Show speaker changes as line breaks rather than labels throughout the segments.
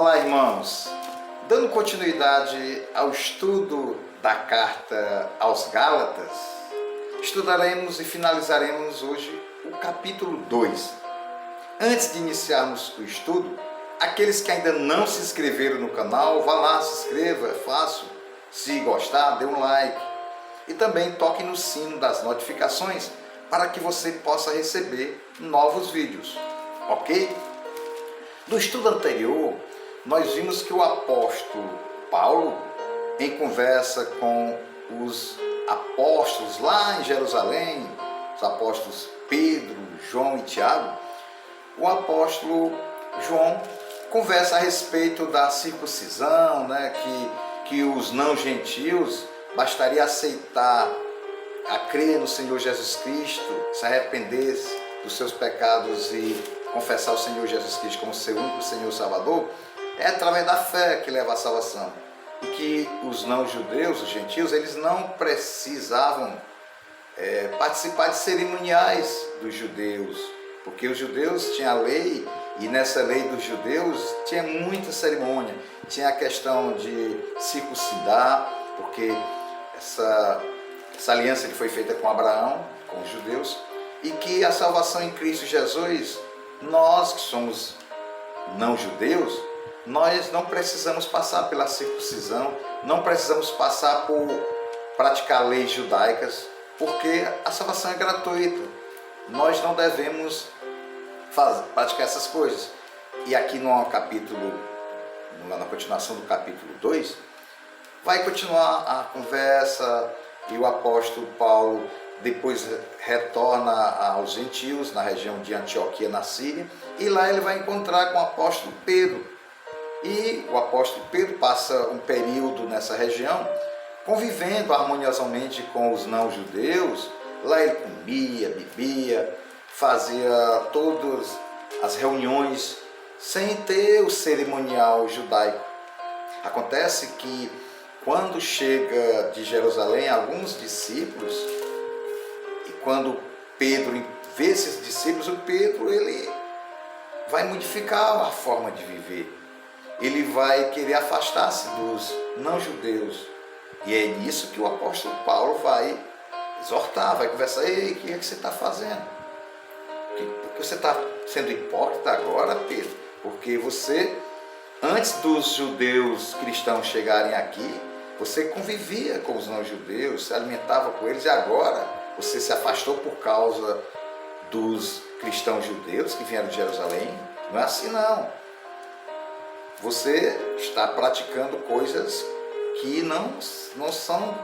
Olá, irmãos! Dando continuidade ao estudo da carta aos Gálatas, estudaremos e finalizaremos hoje o capítulo 2. Antes de iniciarmos o estudo, aqueles que ainda não se inscreveram no canal, vá lá, se inscreva, é fácil. Se gostar, dê um like. E também toque no sino das notificações para que você possa receber novos vídeos, ok? No estudo anterior, nós vimos que o apóstolo Paulo, em conversa com os apóstolos lá em Jerusalém, os apóstolos Pedro, João e Tiago, o apóstolo João conversa a respeito da circuncisão, que os não-gentios bastaria aceitar, a crer no Senhor Jesus Cristo, se arrependesse dos seus pecados e confessar o Senhor Jesus Cristo como seu único Senhor e Salvador, é através da fé que leva à salvação. E que os não-judeus, os gentios, eles não precisavam participar de cerimoniais dos judeus, porque os judeus tinham a lei, e nessa lei dos judeus tinha muita cerimônia. Tinha a questão de circuncidar, porque essa aliança que foi feita com Abraão, com os judeus, e que a salvação em Cristo Jesus, nós que somos não-judeus, nós não precisamos passar pela circuncisão, não precisamos passar por praticar leis judaicas, porque a salvação é gratuita. Nós não devemos praticar essas coisas. E aqui no capítulo, na continuação do capítulo 2, vai continuar a conversa e o apóstolo Paulo depois retorna aos gentios na região de Antioquia, na Síria, e lá ele vai encontrar com o apóstolo Pedro. E o apóstolo Pedro passa um período nessa região convivendo harmoniosamente com os não-judeus. Lá ele comia, bebia, fazia todas as reuniões sem ter o cerimonial judaico. Acontece que quando chega de Jerusalém alguns discípulos, e quando Pedro vê esses discípulos, o Pedro ele vai modificar a forma de viver. Ele vai querer afastar-se dos não-judeus. E é nisso que o apóstolo Paulo vai exortar, vai conversar. Ei, o que é que você está fazendo? Por que você está sendo hipócrita agora, Pedro? Porque você, antes dos judeus cristãos chegarem aqui, você convivia com os não-judeus, se alimentava com eles, e agora você se afastou por causa dos cristãos judeus que vieram de Jerusalém? Não é assim, não. Você está praticando coisas que não são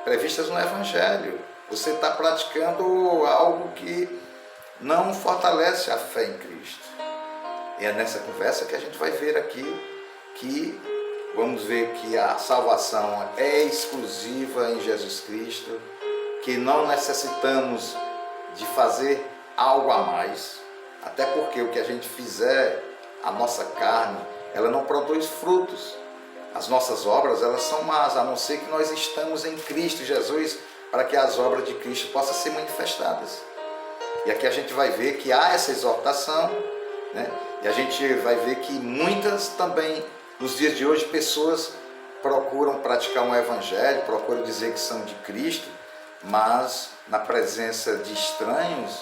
previstas no Evangelho. Você está praticando algo que não fortalece a fé em Cristo. E é nessa conversa que a gente vai ver aqui que vamos ver que a salvação é exclusiva em Jesus Cristo, que não necessitamos de fazer algo a mais, até porque o que a gente fizer, a nossa carne, ela não produz frutos. As nossas obras, elas são más, a não ser que nós estamos em Cristo Jesus, para que as obras de Cristo possam ser manifestadas. E aqui a gente vai ver que há essa exortação, e a gente vai ver que muitas também, nos dias de hoje, pessoas procuram praticar um evangelho, procuram dizer que são de Cristo, mas na presença de estranhos,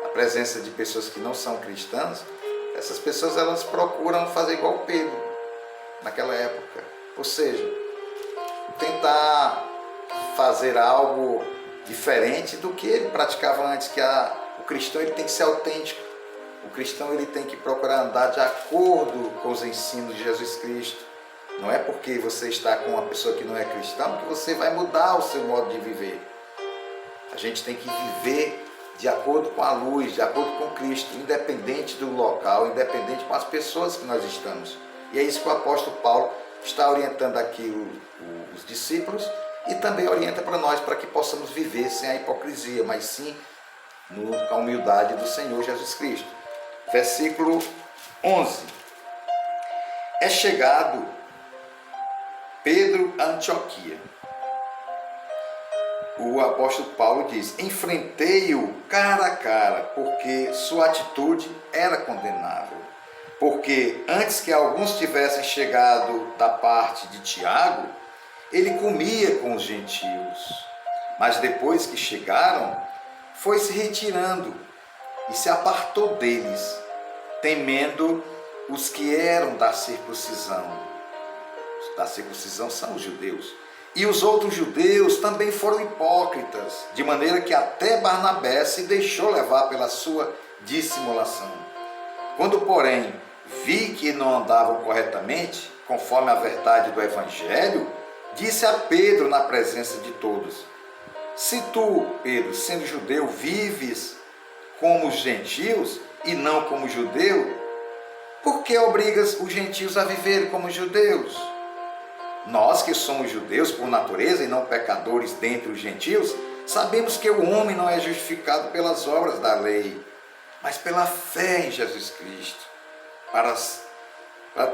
a presença de pessoas que não são cristãs, essas pessoas elas procuram fazer igual Pedro naquela época, ou seja, tentar fazer algo diferente do que ele praticava antes, que o cristão ele tem que ser autêntico, o cristão ele tem que procurar andar de acordo com os ensinos de Jesus Cristo. Não é porque você está com uma pessoa que não é cristão que você vai mudar o seu modo de viver. A gente tem que viver de acordo com a luz, de acordo com Cristo, independente do local, independente com as pessoas que nós estamos. E é isso que o apóstolo Paulo está orientando aqui os discípulos, e também orienta para nós, para que possamos viver sem a hipocrisia, mas sim com a humildade do Senhor Jesus Cristo. Versículo 11. É chegado Pedro a Antioquia. O apóstolo Paulo diz: enfrentei-o cara a cara, porque sua atitude era condenável. porque antes que alguns tivessem chegado da parte de Tiago, ele comia com os gentios. Mas depois que chegaram, foi se retirando e se apartou deles, temendo os que eram da circuncisão. Da circuncisão são os judeus. E os outros judeus também foram hipócritas, de maneira que até Barnabé se deixou levar pela sua dissimulação. Quando, porém, vi que não andavam corretamente, conforme a verdade do Evangelho, disse a Pedro na presença de todos: se tu, Pedro, sendo judeu, vives como os gentios e não como judeu, por que obrigas os gentios a viver como judeus? Nós que somos judeus por natureza e não pecadores dentre os gentios, sabemos que o homem não é justificado pelas obras da lei, mas pela fé em Jesus Cristo.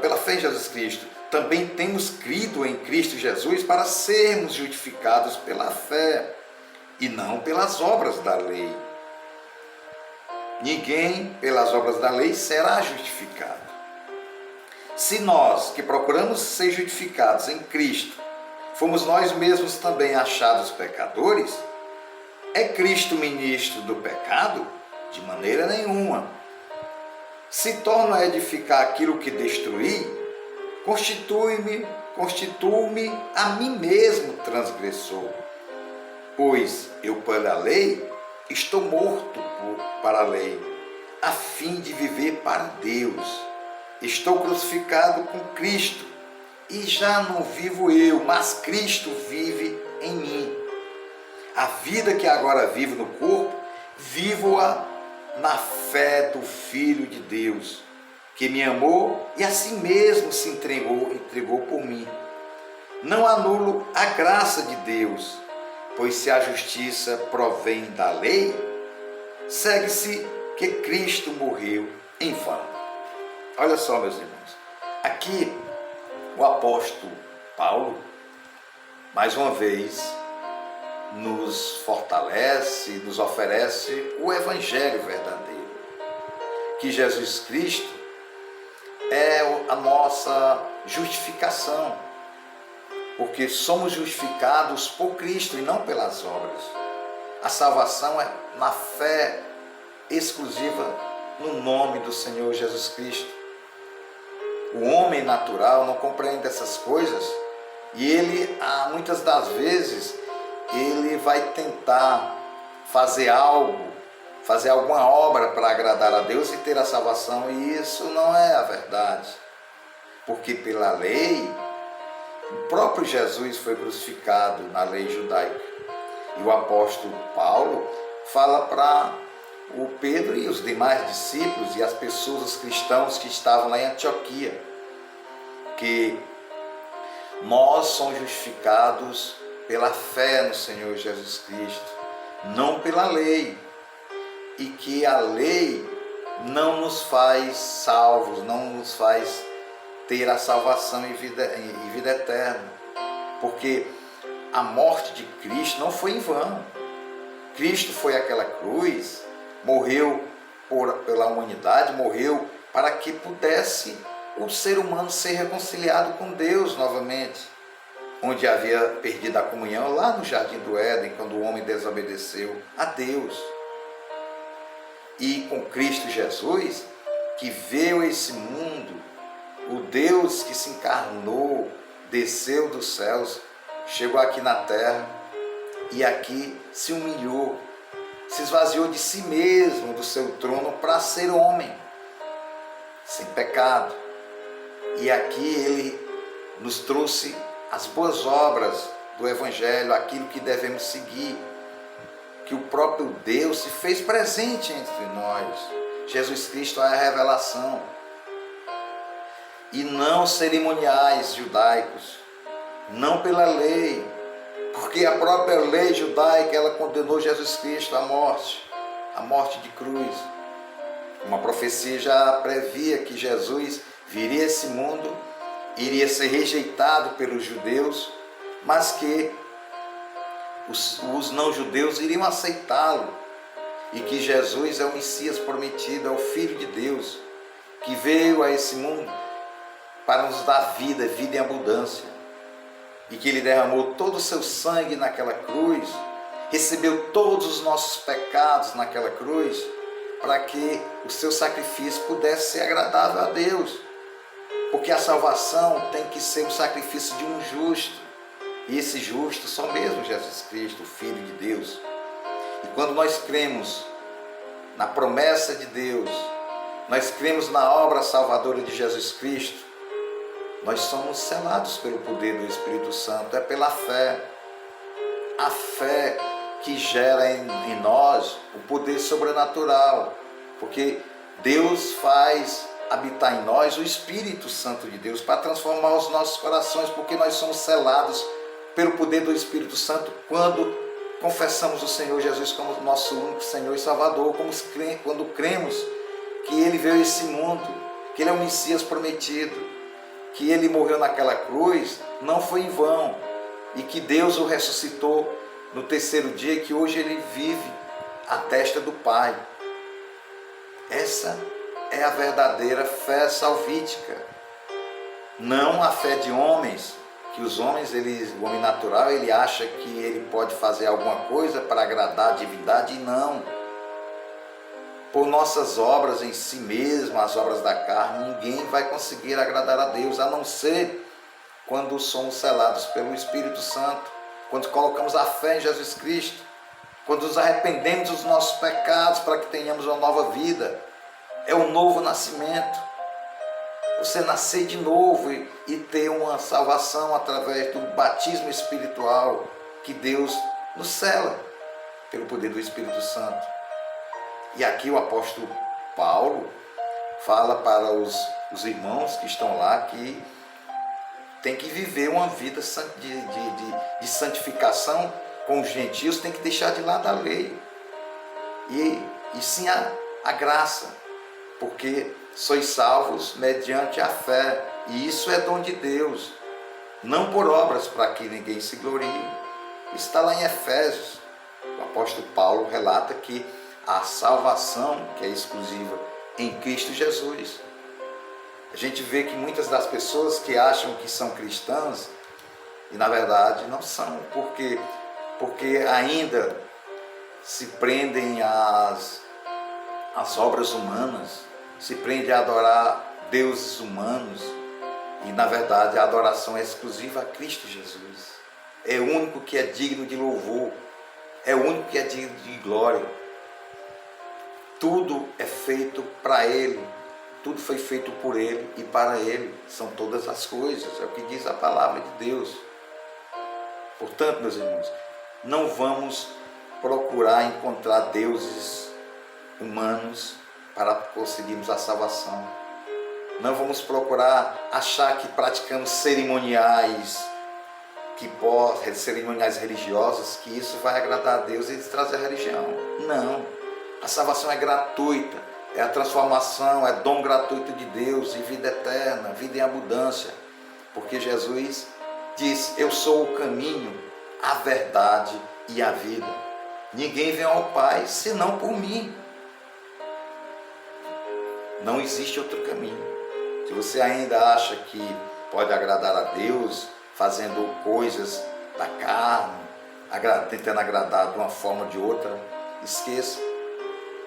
Pela fé em Jesus Cristo, também temos crido em Cristo Jesus para sermos justificados pela fé e não pelas obras da lei. Ninguém, pelas obras da lei, será justificado. Se nós, que procuramos ser justificados em Cristo, fomos nós mesmos também achados pecadores, é Cristo ministro do pecado? De maneira nenhuma. Se torno a edificar aquilo que destruí, constituo-me a mim mesmo transgressor. Pois eu, pela lei, estou morto para a lei, a fim de viver para Deus. Estou crucificado com Cristo, e já não vivo eu, mas Cristo vive em mim. A vida que agora vivo no corpo, vivo-a na fé do Filho de Deus, que me amou e assim mesmo se entregou por mim. Não anulo a graça de Deus, pois se a justiça provém da lei, segue-se que Cristo morreu em vão. Olha só, meus irmãos, aqui o apóstolo Paulo, mais uma vez, nos fortalece, nos oferece o Evangelho verdadeiro, que Jesus Cristo é a nossa justificação, porque somos justificados por Cristo e não pelas obras. A salvação é na fé exclusiva no nome do Senhor Jesus Cristo. O homem natural não compreende essas coisas e ele, muitas das vezes, ele vai tentar fazer alguma obra para agradar a Deus e ter a salvação, e isso não é a verdade. Porque pela lei, o próprio Jesus foi crucificado na lei judaica. E o apóstolo Paulo fala para o Pedro e os demais discípulos e as pessoas, os cristãos que estavam lá em Antioquia, que nós somos justificados pela fé no Senhor Jesus Cristo, não pela lei, e que a lei não nos faz salvos, não nos faz ter a salvação e vida eterna, porque a morte de Cristo não foi em vão. Cristo foi àquela cruz, morreu pela humanidade, morreu para que pudesse o ser humano ser reconciliado com Deus novamente, onde havia perdido a comunhão lá no Jardim do Éden, quando o homem desobedeceu a Deus. E com Cristo Jesus, que veio a esse mundo, o Deus que se encarnou, desceu dos céus, chegou aqui na terra e aqui se humilhou, se esvaziou de si mesmo, do seu trono, para ser homem, sem pecado. E aqui ele nos trouxe as boas obras do Evangelho, aquilo que devemos seguir, que o próprio Deus se fez presente entre nós. Jesus Cristo é a revelação. E não cerimoniais judaicos, não pela lei, porque a própria lei judaica, ela condenou Jesus Cristo à morte de cruz. Uma profecia já previa que Jesus viria a esse mundo, iria ser rejeitado pelos judeus, mas que os não-judeus iriam aceitá-lo, e que Jesus é o Messias prometido, é o Filho de Deus, que veio a esse mundo para nos dar vida, vida em abundância, e que Ele derramou todo o seu sangue naquela cruz, recebeu todos os nossos pecados naquela cruz, para que o seu sacrifício pudesse ser agradável a Deus, porque a salvação tem que ser um sacrifício de um justo, e esse justo só mesmo Jesus Cristo, o Filho de Deus. E quando nós cremos na promessa de Deus, nós cremos na obra salvadora de Jesus Cristo, nós somos selados pelo poder do Espírito Santo, é pela fé. A fé que gera em nós o poder sobrenatural, porque Deus faz habitar em nós o Espírito Santo de Deus para transformar os nossos corações, porque nós somos selados pelo poder do Espírito Santo quando confessamos o Senhor Jesus como nosso único Senhor e Salvador, quando cremos que Ele veio a esse mundo, que Ele é o Messias prometido, que Ele morreu naquela cruz, não foi em vão, e que Deus o ressuscitou no terceiro dia, e que hoje Ele vive à destra do Pai. Essa é a verdadeira fé salvítica, não a fé de homens, que os homens, o homem natural, ele acha que ele pode fazer alguma coisa para agradar a divindade, e não. Por nossas obras em si mesmo, as obras da carne, ninguém vai conseguir agradar a Deus, a não ser quando somos selados pelo Espírito Santo, quando colocamos a fé em Jesus Cristo, quando nos arrependemos dos nossos pecados para que tenhamos uma nova vida. É um novo nascimento. Você nascer de novo e ter uma salvação através do batismo espiritual que Deus nos sela pelo poder do Espírito Santo. E aqui o apóstolo Paulo fala para os irmãos que estão lá que tem que viver uma vida de santificação com os gentios, tem que deixar de lado a lei e sim a graça, porque sois salvos mediante a fé, e isso é dom de Deus, não por obras para que ninguém se glorie. Está lá em Efésios. O apóstolo Paulo relata que a salvação, que é exclusiva em Cristo Jesus. A gente vê que muitas das pessoas que acham que são cristãs, e na verdade não são, porque ainda se prendem às obras humanas, se prendem a adorar deuses humanos, e na verdade a adoração é exclusiva a Cristo Jesus. É o único que é digno de louvor, é o único que é digno de glória. Tudo é feito para Ele, tudo foi feito por Ele e para Ele são todas as coisas, é o que diz a palavra de Deus. Portanto, meus irmãos, não vamos procurar encontrar deuses humanos para conseguirmos a salvação. Não vamos procurar achar que praticamos cerimoniais religiosos, que isso vai agradar a Deus e trazer a religião. Não. A salvação é gratuita, é a transformação, é dom gratuito de Deus e vida eterna, vida em abundância. Porque Jesus diz: eu sou o caminho, a verdade e a vida. Ninguém vem ao Pai senão por mim. Não existe outro caminho. Se você ainda acha que pode agradar a Deus fazendo coisas da carne, tentando agradar de uma forma ou de outra, esqueça.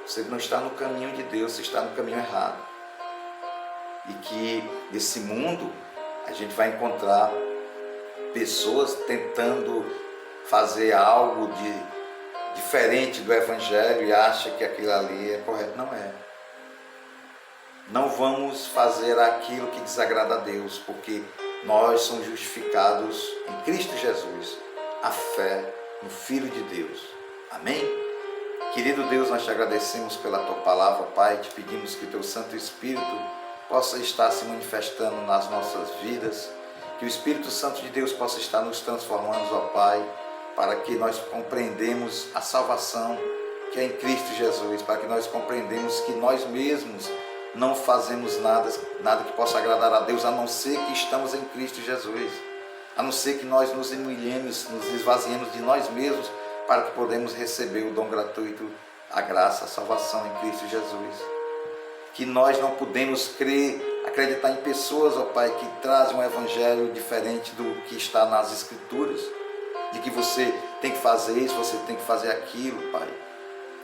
Você não está no caminho de Deus, você está no caminho errado. E que nesse mundo a gente vai encontrar pessoas tentando fazer algo diferente do Evangelho e acha que aquilo ali é correto. Não é. Não vamos fazer aquilo que desagrada a Deus, porque nós somos justificados em Cristo Jesus, a fé no Filho de Deus. Amém? Querido Deus, nós te agradecemos pela tua palavra, Pai, te pedimos que o teu Santo Espírito possa estar se manifestando nas nossas vidas, que o Espírito Santo de Deus possa estar nos transformando, ó Pai, para que nós compreendamos a salvação que é em Cristo Jesus, para que nós compreendamos que nós mesmos não fazemos nada que possa agradar a Deus, a não ser que estamos em Cristo Jesus, a não ser que nós nos humilhemos, nos esvaziemos de nós mesmos, para que podemos receber o dom gratuito, a graça, a salvação em Cristo Jesus. que nós não podemos crer, acreditar em pessoas, ó Pai, que trazem um evangelho diferente do que está nas Escrituras, de que você tem que fazer isso, você tem que fazer aquilo, Pai.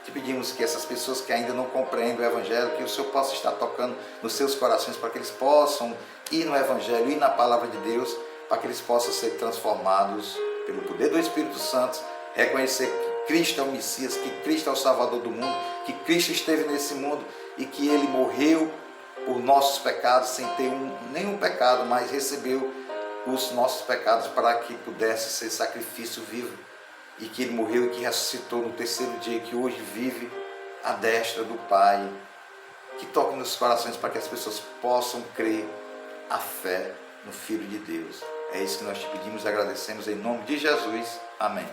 Te pedimos que essas pessoas que ainda não compreendem o evangelho, que o Senhor possa estar tocando nos seus corações para que eles possam ir no evangelho, ir na palavra de Deus, para que eles possam ser transformados pelo poder do Espírito Santo, reconhecer que Cristo é o Messias, que Cristo é o Salvador do mundo, que Cristo esteve nesse mundo e que Ele morreu por nossos pecados sem ter nenhum pecado, mas recebeu os nossos pecados para que pudesse ser sacrifício vivo, e que Ele morreu e que ressuscitou no terceiro dia, que hoje vive à destra do Pai. Que toque nos corações para que as pessoas possam crer a fé no Filho de Deus. É isso que nós te pedimos e agradecemos em nome de Jesus. Amém.